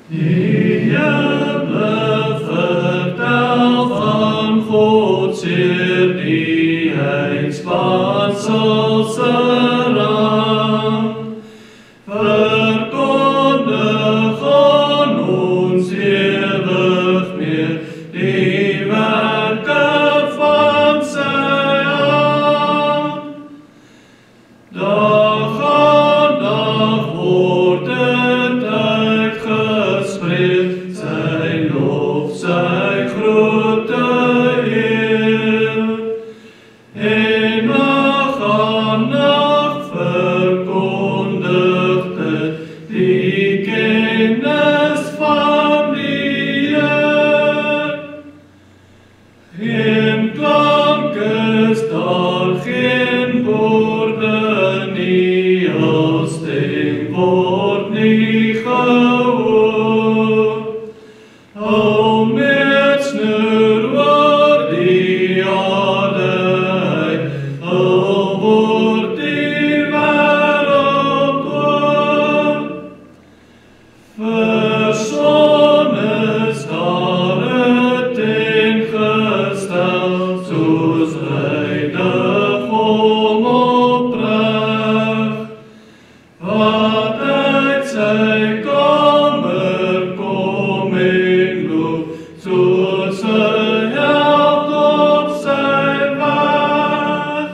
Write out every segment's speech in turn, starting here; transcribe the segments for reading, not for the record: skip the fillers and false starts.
Die Hemel vertel van God zeer die heinsplaats als rang. Verkondig aan ons eeuwig meer die werke van sy hand. Dag aan dag word het uitgespreid, sy lof, sy grote eer. En nag aan nag verkondigt het die kennis van die Heer. Geen klank is daar, geen woorde nie, als stem word nie gehoor. Al met snur oor die aarde uit, al word die wêreld oor. Verson is daar het ingestel, soos heiligdom opreg, wat uit sy kamer kom en loop, soos 'n held op sy weg.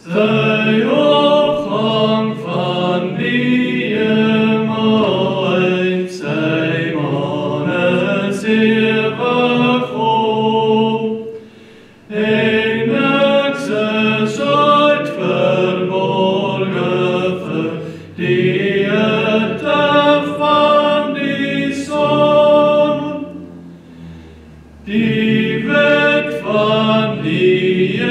Sy opgang van die hemel uit, sy maan is ewig op, en niks is ooit verborge vir die hitte van die son. Die wet van die